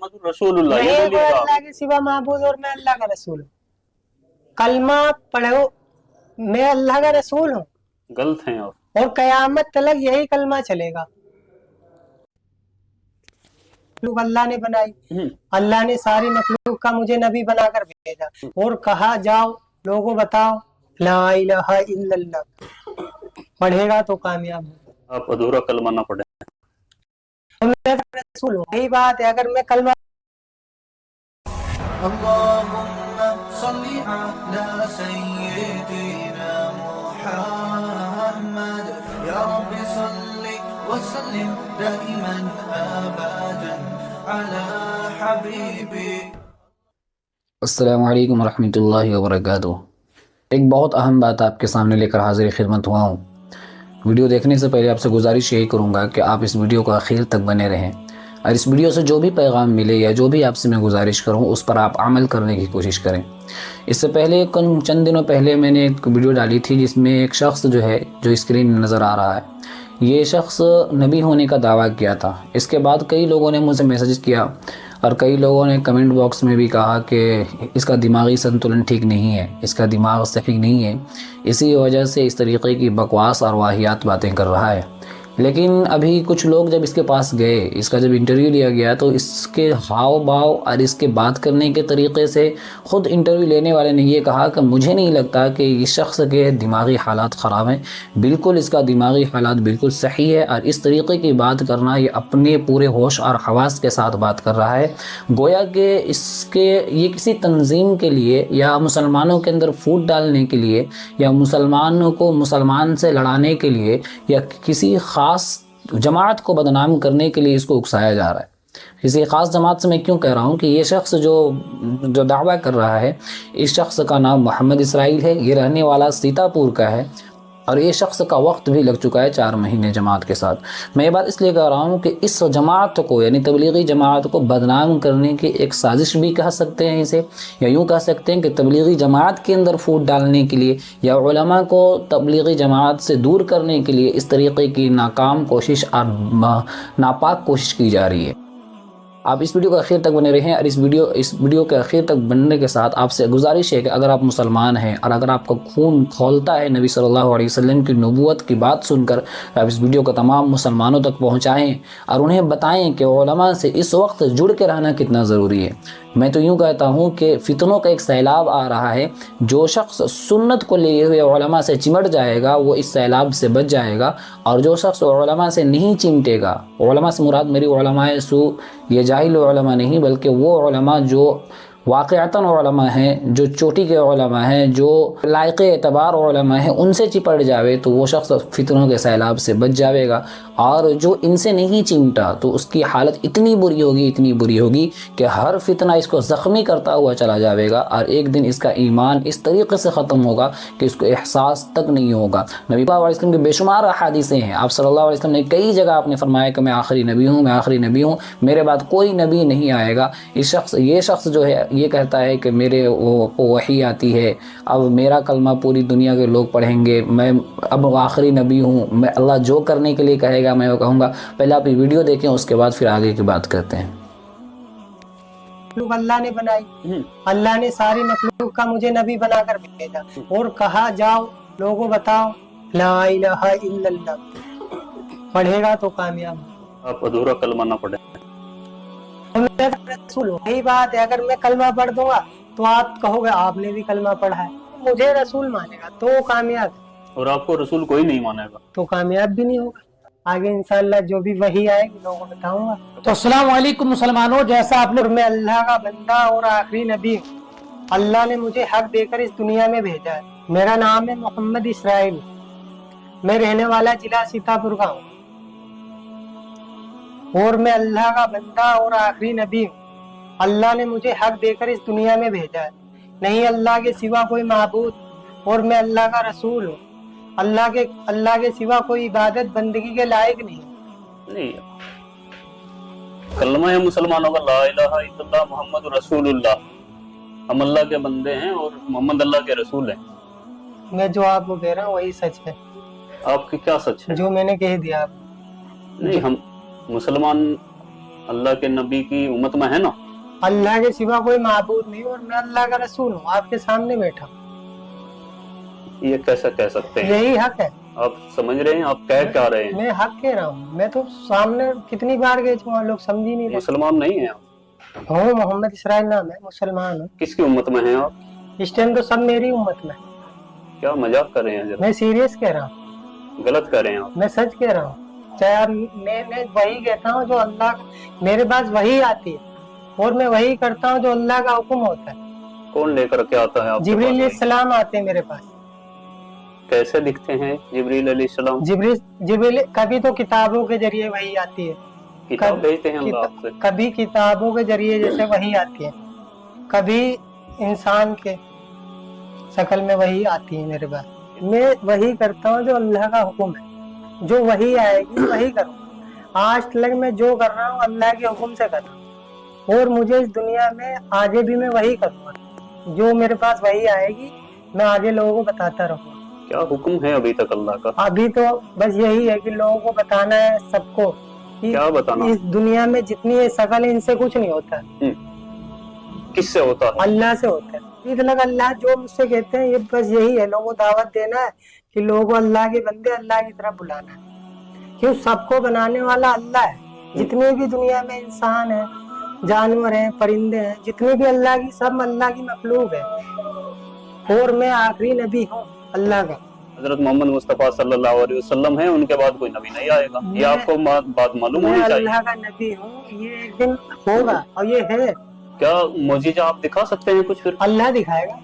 मोहम्मद रसूलुल्लाह, ये नहीं नहीं कोई लिखा। अल्लाह के सिवा माबूद और मैं अल्लाह का रसूल हूँ। कलमा पढ़ो, मैं अल्लाह का रसूल हूँ, गलत हैं और कयामत तक यही कलमा चलेगा। अल्लाह ने बनाई, अल्लाह ने सारी मखलूक का मुझे नबी बनाकर भेजा और कहा जाओ लोगों बताओ ला इलाहा इल्लल्लाह, पढ़ेगा तो कामयाब होगा। आप अधूरा कलमा ना पढ़े। तो मैं रसूल हूँ, यही बात है। अगर मैं कलमा اللهم صل على سيدنا محمد يا رب صل وسلم دائما أبدا على حبيبي. अस्सलामु अलैकुम रहमतुल्लाहि व बरकातुहू। एक बहुत अहम बात आपके सामने लेकर हाजिर खिदमत हुआ हूँ। वीडियो देखने से पहले आपसे गुजारिश यही करूँगा कि आप इस वीडियो को आखिर तक बने रहें, और इस वीडियो से जो भी पैगाम मिले या जो भी आपसे मैं गुजारिश करूँ उस पर आप अमल करने की कोशिश करें। इससे पहले चंद दिनों पहले मैंने एक वीडियो डाली थी जिसमें एक शख्स जो स्क्रीन में नज़र आ रहा है, ये शख्स नबी होने का दावा किया था। इसके बाद कई लोगों ने मुझसे मैसेज किया और कई लोगों ने कमेंट बॉक्स में भी कहा कि इसका दिमागी संतुलन ठीक नहीं है, इसका दिमाग सही नहीं है, इसी वजह से इस तरीक़े की बकवास और वाहियात बातें कर रहा है। लेकिन अभी कुछ लोग जब इसके पास गए, इसका जब इंटरव्यू लिया गया, तो इसके हाव भाव और इसके बात करने के तरीक़े से ख़ुद इंटरव्यू लेने वाले ने ये कहा कि मुझे नहीं लगता कि इस शख्स के दिमागी हालात ख़राब हैं, बिल्कुल इसका दिमागी हालात बिल्कुल सही है, और इस तरीक़े की बात करना ये अपने पूरे होश और हवास के साथ बात कर रहा है। गोया कि ये किसी तंजीम के लिए या मुसलमानों के अंदर फूट डालने के लिए या मुसलमानों को मुसलमान से लड़ाने के लिए या किसी ख़ास जमात को बदनाम करने के लिए इसको उकसाया जा रहा है। किसी ख़ास जमात से मैं क्यों कह रहा हूँ कि ये शख्स जो दावा कर रहा है, इस शख्स का नाम मोहम्मद इसराइल है, ये रहने वाला सीतापुर का है, और ये शख्स का वक्त भी लग चुका है 4 महीने जमात के साथ। मैं ये बात इसलिए कह रहा हूँ कि इस जमात को यानी तबलीगी जमात को बदनाम करने की एक साजिश भी कह सकते हैं इसे, या यूँ कह सकते हैं कि तबलीगी जमात के अंदर फूट डालने के लिए या उलमा को तबलीगी जमात से दूर करने के लिए इस तरीक़े की नाकाम कोशिश और नापाक कोशिश की जा रही है। आप इस वीडियो को आखिर तक बने रहें, और इस वीडियो के आखिर तक बनने के साथ आपसे गुजारिश है कि अगर आप मुसलमान हैं और अगर आपका खून खौलता है नबी सल्लल्लाहु अलैहि वसल्लम की नबूवत की बात सुनकर, आप इस वीडियो को तमाम मुसलमानों तक पहुँचाएँ और उन्हें बताएँ कि उलमा से इस वक्त जुड़ के रहना कितना ज़रूरी है। मैं तो यूँ कहता हूँ कि फितनों का एक सैलाब आ रहा है, जो शख्स सुन्नत को लिए हुए उलमा से चिमट जाएगा वो इस सैलाब से बच जाएगा, और जो शख्स उलमा से नहीं चिमटेगा, उलमा से मुराद मेरी उलमाए सू ये जाहिल उलमा नहीं, बल्कि वो उलमा जो वाक़अतन उलमा हैं, जो चोटी के उलमा हैं, जो लायक़ एतबार उलमा हैं, उनसे चिपट जावे तो वो शख्स फितनों के सैलाब से बच जाएगा। और जो इनसे नहीं चिमटा तो उसकी हालत इतनी बुरी होगी कि हर फितना इसको ज़ख्मी करता हुआ चला जाएगा, और एक दिन इसका ईमान इस तरीक़े से ख़त्म होगा कि इसको एहसास तक नहीं होगा। नबी सल्लल्लाहु अलैहि वसल्लम के बेशुमार अहादीसें हैं, आप सल्लल्लाहु अलैहि वसल्लम ने कई जगह आपने फरमाया कि मैं आखिरी नबी हूँ, मेरे बाद कोई नबी नहीं आएगा। ये शख्स जो है ये कहता है कि मेरे वो वही आती है, अब मेरा कलमा पूरी दुनिया के लोग पढ़ेंगे, मैं अब आखिरी नबी हूँ, मैं अल्लाह जो करने के लिए कहेगा मैं वो कहूँगा। पहले आप ये वीडियो देखें, उसके बाद फिर आगे की बात करते हैं। अल्लाह ने बनाई, अल्लाह ने सारी मखलूक का मुझे नबी बनाकर भेजा और कहा जाओ लोगों बताओ ला इलाहा इल्लल्लाह, पढ़ेगा तो कामयाब होगा। आप अधूरा कलमा ना पढ़े। तो मैं रसूल हूँ, यही बात है। अगर मैं कलमा पढ़ दूंगा तो आप कहोगे आपने भी कलमा पढ़ा है, मुझे रसूल मानेगा तो कामयाब, और आपको रसूल कोई नहीं मानेगा तो कामयाब भी नहीं होगा। आगे इंशाअल्लाह जो भी वही आएगी लोगों को बताऊंगा। तो अस्सलाम वालेकुम मुसलमानों, जैसा आपने मैं अल्लाह का बंदा और आखिरी नबी हूँ। अल्लाह ने मुझे हक देकर इस दुनिया में भेजा है। मेरा नाम है मोहम्मद इसराइल, मैं रहने वाला जिला सीतापुर का हूँ, और मैं अल्लाह का बंदा और आखिरी नबी हूँ। अल्लाह ने मुझे हक देकर इस दुनिया में भेजा है, नहीं अल्लाह के सिवा कोई माबूद, और मैं अल्लाह का रसूल हूँ। अल्लाह के सिवा कोई इबादत बंदगी के लायक नहीं। कलमा है मुसलमानों का ला इलाहा इल्लल्लाह मोहम्मद रसूलुल्लाह, हम अल्लाह के बंदे हैं और मोहम्मद अल्लाह के रसूल हैं। मैं जो आपको कह रहा हूँ वही सच है। आपकी क्या सच है? जो मैंने कह दिया आप। नहीं, हम मुसलमान अल्लाह के नबी की उम्मत में है ना? अल्लाह के सिवा कोई माबूद नहीं और मैं अल्लाह का रसूल हूँ, आपके सामने बैठा हूँ। ये कैसे कह सकते हैं? यही हक है। आप समझ रहे हैं आप कह क्या रहे हैं? मैं हक कह रहा हूँ। मैं तो सामने कितनी बार गए थे, लोग समझ ही नहीं रहे। मुसलमान नहीं है आप? हूँ, मोहम्मद इसराइल नाम है, मुसलमान हूँ। किसकी उम्मत में हैं आप? इस टाइम तो सब मेरी उम्मत में। क्या मजाक कर रहे हैं? जरा मैं सीरियस कह रहा हूँ, गलत कर रहे हैं आप। मैं सच कह रहा हूँ। चाहे आप मैं वही कहता हूँ जो अल्लाह, मेरे पास वही आती है और मैं वही करता हूँ जो अल्लाह का हुक्म होता है। कौन लेकर के आता है आपके जिब्रील पास? अलैहिस्सलाम आते हैं मेरे पास। कैसे दिखते हैं जिब्रील अलैहिस्सलाम? जिब्रील कभी तो किताबों के जरिए वही आती है, किताब भेजते हैं अल्लाह आपसे? कभी किताबों के जरिए जैसे वही आती है, कभी इंसान के शक्ल में वही आती है मेरे पास। मैं वही करता हूँ जो अल्लाह का हुक्म है, जो वही आएगी वही करूँगा। आज तक मैं जो कर रहा हूँ अल्लाह के हुक्म से कर रहा हूँ और मुझे इस दुनिया में आगे भी मैं वही करूँगा। जो मेरे पास वही आएगी मैं आगे लोगों को बताता रहूँगा। क्या हुक्म है अभी तक अल्लाह का? अभी तो बस यही है कि लोगों को बताना है सबको कि क्या बताना? इस दुनिया में जितनी ये शकल है इनसे कुछ नहीं होता, किससे होता है? अल्लाह से होता है। मतलब अल्लाह जो मुझसे कहते हैं ये बस यही है, लोगों को दावत देना है कि लोगों को अल्लाह के बंदे अल्लाह की तरफ बुलाना है। क्यों? सबको बनाने वाला अल्लाह है। जितने भी दुनिया में इंसान है, जानवर हैं, परिंदे हैं, जितने भी अल्लाह की, सब अल्लाह की मखलूक है और मैं आखिरी नबी हूँ अल्लाह का। हजरत मोहम्मद मुस्तफ़ा सल्लल्लाहु अलैहि वसल्लम है, उनके बाद कोई नबी नहीं आएगा। ये आपको बात मालूम मैं होनी चाहिए। अल्लाह का नबी हूँ, ये एक दिन होगा और ये है। क्या मोजिजा आप दिखा सकते हैं कुछ? फिर अल्लाह दिखाएगा,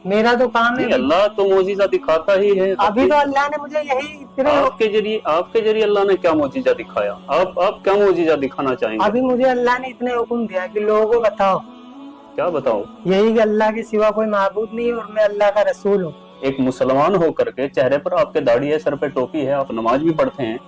मेरा तो काम है। नहीं, अल्लाह तो मोजिजा दिखाता ही है। अभी तो अल्लाह ने मुझे यही इतने, आपके जरिए अल्लाह ने क्या मोजिजा दिखाया? आप क्या मोजिजा दिखाना चाहेंगे? अभी मुझे अल्लाह ने इतने हुक्म दिया कि लोगों को बताओ, क्या बताओ? यही कि अल्लाह के सिवा कोई माबूद नहीं है और मैं अल्लाह का रसूल हूँ। एक मुसलमान होकर के चेहरे पर आपके दाढ़ी है, सर पे टोपी है, आप नमाज भी पढ़ते हैं,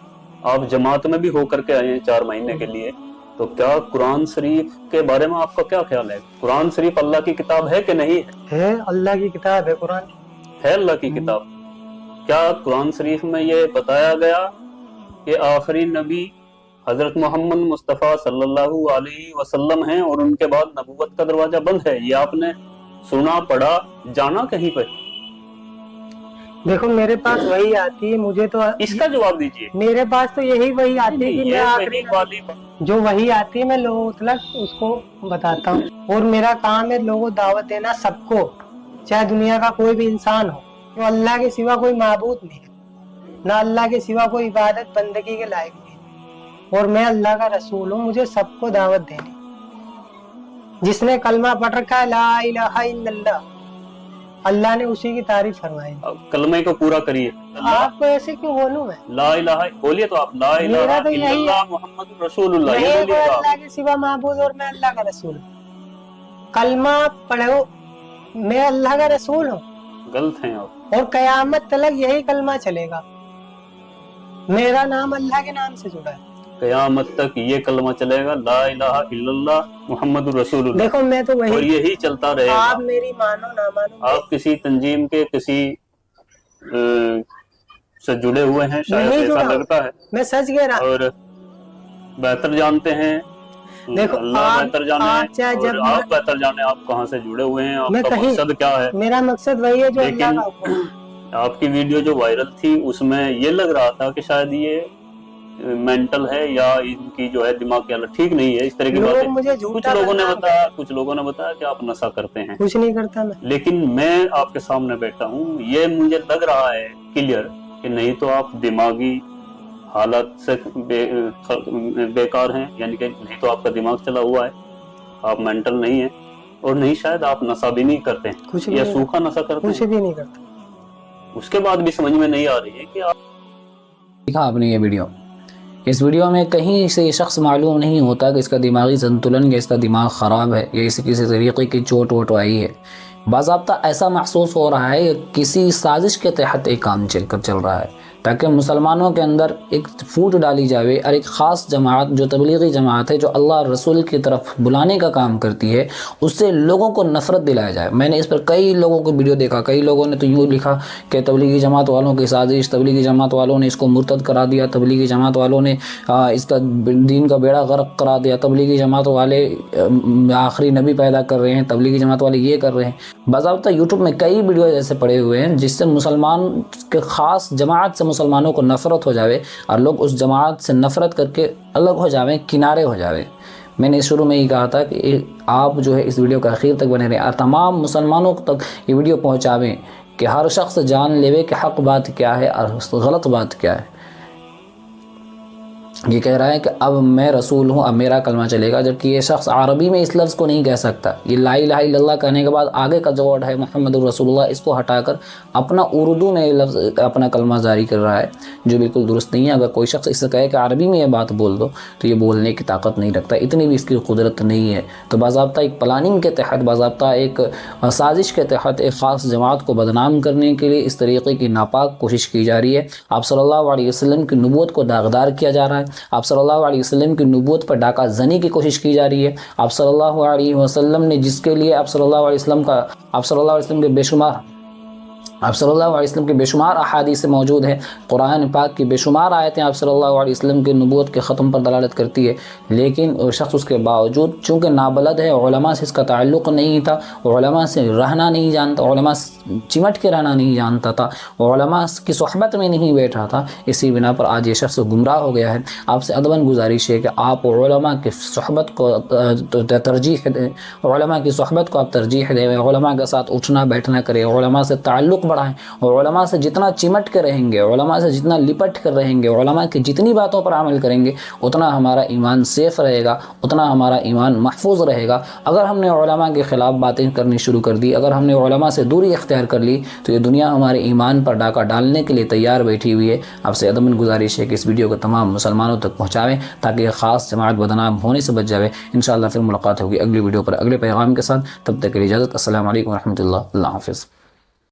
आप जमात में भी होकर के आए हैं 4 महीने के लिए, तो क्या कुरान शरीफ के बारे में आपका क्या ख्याल है? कुरान शरीफ अल्लाह की किताब है कि नहीं है? अल्लाह की किताब है, कुरान है। अल्लाह की किताब। क्या कुरान शरीफ में ये बताया गया कि आखिरी नबी हजरत मोहम्मद मुस्तफ़ा सल्लल्लाहु अलैहि वसल्लम हैं और उनके बाद नबूवत का दरवाजा बंद है? ये आपने सुना, पढ़ा, जाना कहीं पर? देखो मेरे पास वही आती है, मुझे तो इसका जवाब दीजिए। मेरे पास तो यही वही आती है कि मैं आखिरी वाली जो वही आती है मैं लोगों तक उसको बताता हूँ और मेरा काम है लोगों को दावत देना सबको, चाहे दुनिया का कोई भी इंसान हो। तो अल्लाह के सिवा कोई माबूद नहीं है, ना अल्लाह के सिवा कोई इबादत बंदगी के लायक नहीं है और मैं अल्लाह का रसूल हूँ। मुझे सबको दावत देनी। जिसने कलमा पढ़ रखा है ला इलाहा इल्लल्लाह, अल्लाह ने उसी की तारीफ फरमाई। कलमे को पूरा करिए। आपको ऐसे क्यों बोलूं मैं? ला इलाहा बोलिए तो आप। ला इलाहा तो यही इल्लल्लाह मुहम्मद रसूलुल्लाह, ये नहीं, बोलिए तो अल्लाह आप। के सिवा माबूद और मैं अल्लाह का रसूल हूँ। कलमा पढ़ो, मैं अल्लाह का रसूल हूँ गलत हैं आप। और कयामत तक यही कलमा चलेगा। मेरा नाम अल्लाह के नाम से जुड़ा है। कयामत तक ये कलमा चलेगा, ला इलाहा इल्लल्लाह मुहम्मद रसूलुल्लाह। देखो मैं तो और वही, यही चलता रहेगा। आप मेरी मानो ना मानो, आप किसी तंजीम के किसी से जुड़े हुए हैं शायद, नहीं ऐसा जुड़ा। लगता है। मैं सच कह रहा हूँ। और बेहतर जानते हैं, देखो अल्लाह बेहतर जाने, आप चाहे और जब आप बेहतर जाने आप कहाँ से जुड़े हुए हैं, मैं आपका कहीं- मकसद क्या है। मेरा मकसद वही है जो अल्लाह लेकिन का हुक्म है। आपकी वीडियो जो वायरल थी उसमें ये लग रहा था कि शायद ये मेंटल है या इनकी जो है दिमाग की हालत ठीक नहीं है, इस तरह की लोग बातें मुझे कुछ झूठा लोगों ने बदनाम बताया। कुछ लोगों ने बताया कि आप नशा करते हैं, कुछ नहीं करता मैं। लेकिन मैं आपके सामने बैठा हूँ, ये मुझे लग रहा है क्लियर कि नहीं तो आप दिमागी हालत से बेकार हैं, यानी कि नहीं तो आपका दिमाग चला हुआ है, आप मेंटल नहीं है, और नहीं शायद आप नशा भी नहीं करते हैं कुछ या नहीं, सूखा नशा करते कुछ हैं। भी नहीं करता। उसके बाद भी समझ में नहीं आ रही है कि आप देखा आपने ये वीडियो। इस वीडियो में कहीं से ये शख्स मालूम नहीं होता कि इसका दिमागी संतुलन या इसका दिमाग ख़राब है या इसे किसी तरीके की चोट वोट आई है। बाज़ाब्ता ऐसा महसूस हो रहा है कि किसी साजिश के तहत एक काम चल रहा है। تاکہ مسلمانوں کے اندر ایک پھوٹ ڈالی جاوے اور ایک خاص جماعت جو تبلیغی جماعت ہے جو اللہ رسول کی طرف بلانے کا کام کرتی ہے اس سے لوگوں کو نفرت دلایا جائے۔ میں نے اس پر کئی لوگوں کو ویڈیو دیکھا، کئی لوگوں نے تو یوں لکھا کہ تبلیغی جماعت والوں کی سازش، تبلیغی جماعت والوں نے اس کو مرتد کرا دیا، تبلیغی جماعت والوں نے اس کا دین کا بیڑا غرق کرا دیا، تبلیغی جماعت والے آخری نبی پیدا کر رہے ہیں، تبلیغی جماعت والے یہ کر رہے ہیں۔ باضابطہ یوٹیوب میں کئی ویڈیو ایسے پڑے ہوئے ہیں جس سے مسلمان کے خاص جماعت سے مسلمانوں کو نفرت ہو جاوے اور لوگ اس جماعت سے نفرت کر کے الگ ہو جاویں، کنارے ہو جاویں۔ میں نے شروع میں ہی کہا تھا کہ آپ جو ہے اس ویڈیو کا آخر تک بنے رہیں اور تمام مسلمانوں تک یہ ویڈیو پہنچاویں کہ ہر شخص جان لے کہ حق بات کیا ہے اور غلط بات کیا ہے۔ یہ کہہ رہا ہے کہ اب میں رسول ہوں، اب میرا کلمہ چلے گا، جبکہ یہ شخص عربی میں اس لفظ کو نہیں کہہ سکتا۔ یہ لا الہ الا اللہ کہنے کے بعد آگے کا جو ورڈ ہے محمد الرسول اللہ، اس کو ہٹا کر اپنا اردو میں لفظ اپنا کلمہ جاری کر رہا ہے، جو بالکل درست نہیں ہے۔ اگر کوئی شخص اس سے کہے کہ عربی میں یہ بات بول دو تو یہ بولنے کی طاقت نہیں رکھتا، اتنی بھی اس کی قدرت نہیں ہے۔ تو باضابطہ ایک پلاننگ کے تحت، باضابطہ ایک سازش کے تحت ایک خاص جماعت کو بدنام کرنے کے لیے اس طریقے کی ناپاک کوشش کی جا رہی ہے۔ آپ صلی اللہ علیہ وسلم کی نبوت کو داغدار کیا جا رہا ہے، آپ صلی اللہ علیہ وسلم کی نبوت پر ڈاکہ زنی کی کوشش کی جا رہی ہے۔ آپ صلی اللہ علیہ وسلم نے جس کے لیے آپ صلی اللہ علیہ وسلم کے بے شمار احادیث موجود ہیں، قرآن پاک کی بے شمار آیتیں آپ صلی اللہ علیہ وسلم کی نبوت کے ختم پر دلالت کرتی ہے، لیکن وہ شخص اس کے باوجود چونکہ نابلد ہے، علماء سے اس کا تعلق نہیں تھا، علماء سے رہنا نہیں جانتا، علماء سے چمٹ کے رہنا نہیں جانتا تھا، علماء کی صحبت میں نہیں بیٹھا تھا، اسی بنا پر آج یہ شخص گمراہ ہو گیا ہے۔ آپ سے ادباً گزارش ہے کہ آپ علماء کی صحبت کو ترجیح دیں، علماء کی صحبت کو آپ ترجیح دیں، علماء کے ساتھ اٹھنا بیٹھنا کریں، علماء سے تعلق بڑھائیں، اور علماء سے جتنا چمٹ کے رہیں گے، علماء سے جتنا لپٹ کر رہیں گے، علماء کی جتنی باتوں پر عمل کریں گے، اتنا ہمارا ایمان سیف رہے گا، اتنا ہمارا ایمان محفوظ رہے گا۔ اگر ہم نے علماء کے خلاف باتیں کرنی شروع کر دی، اگر ہم نے علماء سے دوری اختیار کر لی، تو یہ دنیا ہمارے ایمان پر ڈاکہ ڈالنے کے لیے تیار بیٹھی ہوئی ہے۔ آپ سے ادباً گزارش ہے کہ اس ویڈیو کو تمام مسلمانوں تک پہنچاویں تاکہ یہ خاص جماعت بدنام ہونے سے بچ جاوے۔ انشاءاللہ پھر ملاقات ہوگی اگلی ویڈیو پر اگلے پیغام کے ساتھ، تب تک کے لیے اجازت۔ السلام علیکم ورحمۃ اللہ، اللہ حافظ۔